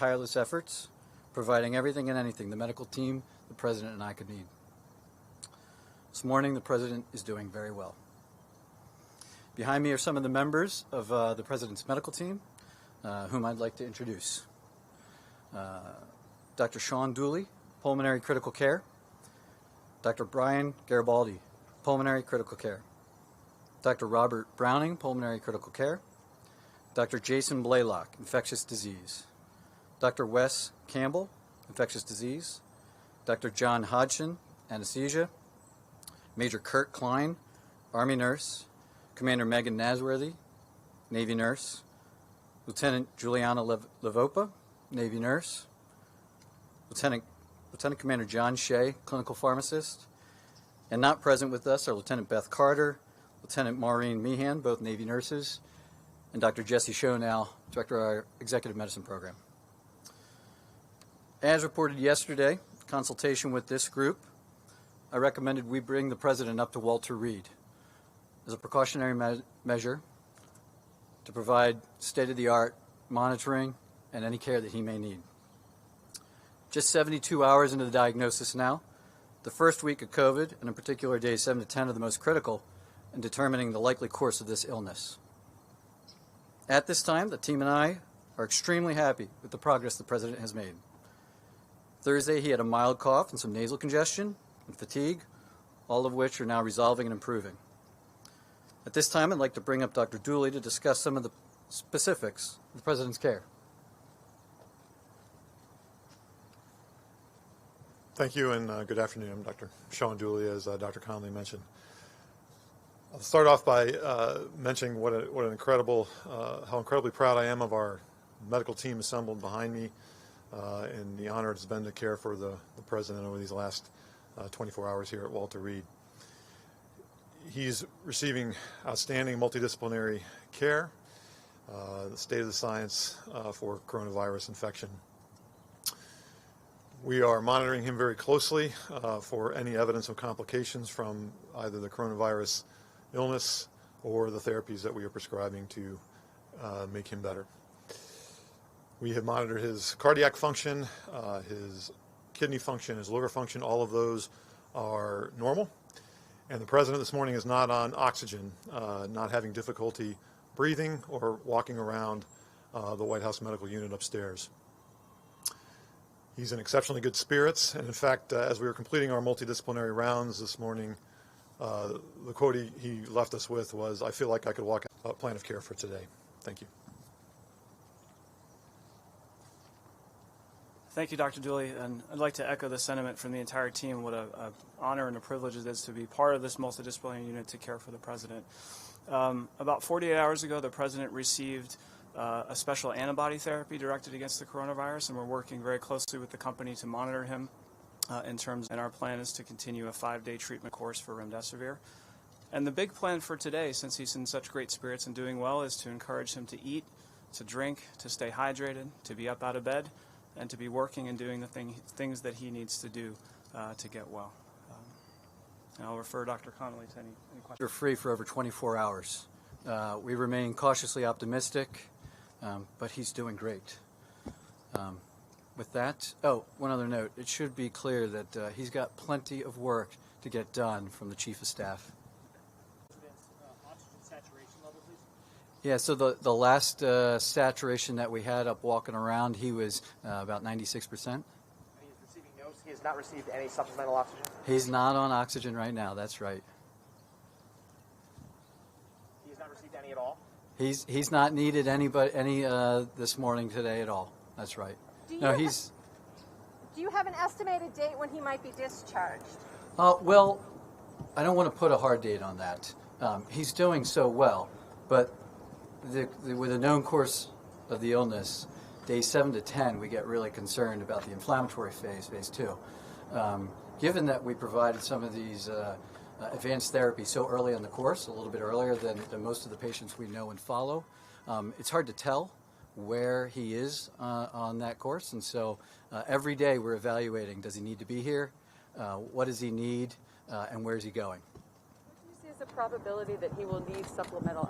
tireless efforts, providing everything and anything the medical team, the President, and I could need. This morning, the President is doing very well. Behind me are some of the members of the President's medical team, whom I'd like to introduce. Dr. Sean Dooley, Pulmonary Critical Care. Dr. Brian Garibaldi, Pulmonary Critical Care. Dr. Robert Browning, Pulmonary Critical Care. Dr. Jason Blaylock, Infectious Disease. Dr. Wes Campbell, Infectious Disease. Dr. John Hodgson, Anesthesia. Major Kurt Klein, Army Nurse. Commander Megan Nasworthy, Navy Nurse. Lieutenant Juliana Levopa, Navy Nurse. Lieutenant Commander John Shea, Clinical Pharmacist. And not present with us are Lieutenant Beth Carter, Lieutenant Maureen Meehan, both Navy nurses, and Dr. Jesse Schoenau, Director of our Executive Medicine Program. As reported yesterday, in consultation with this group, I recommended we bring the President up to Walter Reed as a precautionary measure to provide state-of-the-art monitoring and any care that he may need. Just 72 hours into the diagnosis now, the first week of COVID, and in particular days 7 to 10, are the most critical in determining the likely course of this illness. At this time, the team and I are extremely happy with the progress the President has made. Thursday, he had a mild cough and some nasal congestion and fatigue, all of which are now resolving and improving. At this time, I'd like to bring up Dr. Dooley to discuss some of the specifics of the President's care. Thank you, and good afternoon. I'm Dr. Sean Dooley, as Dr. Conley mentioned. I'll start off by mentioning how incredibly proud I am of our medical team assembled behind me, and the honor it's been to care for the President over these last 24 hours here at Walter Reed. He's receiving outstanding multidisciplinary care, the state of the science for coronavirus infection. We are monitoring him very closely for any evidence of complications from either the coronavirus illness or the therapies that we are prescribing to make him better. We have monitored his cardiac function, his kidney function, his liver function. All of those are normal. And the President this morning is not on oxygen, not having difficulty breathing or walking around the White House Medical Unit upstairs. He's in exceptionally good spirits, and in fact, as we were completing our multidisciplinary rounds this morning, the quote he left us with was, "I feel like I could walk out a plan of care for today." Thank you. Thank you, Dr. Dooley, and I'd like to echo the sentiment from the entire team. What an honor and a privilege it is to be part of this multidisciplinary unit to care for the President. About 48 hours ago, the President received a special antibody therapy directed against the coronavirus, and we're working very closely with the company to monitor him and our plan is to continue a 5-day treatment course for remdesivir. And the big plan for today, since he's in such great spirits and doing well, is to encourage him to eat, to drink, to stay hydrated, to be up out of bed, and to be working and doing the things that he needs to do to get well. And I'll refer Dr. Conley to any questions. You're free for over 24 hours. We remain cautiously optimistic, but he's doing great. With that, one other note. It should be clear that he's got plenty of work to get done from the Chief of Staff. Oxygen saturation level, please? Yeah, so the last saturation that we had up walking around, he was about 96%. He has not received any supplemental oxygen? He's not on oxygen right now, that's right. He has not received any at all? He's not needed any this morning today at all. That's right. Do you have an estimated date when he might be discharged? Well, I don't want to put a hard date on that. He's doing so well, but with a known course of the illness, days 7 to 10, we get really concerned about the inflammatory phase 2. Given that we provided some of these advanced therapies so early in the course, a little bit earlier than most of the patients we know and follow, it's hard to tell where he is on that course, and so every day we're evaluating, does he need to be here, what does he need, and where is he going? What do you see as the probability that he will need supplemental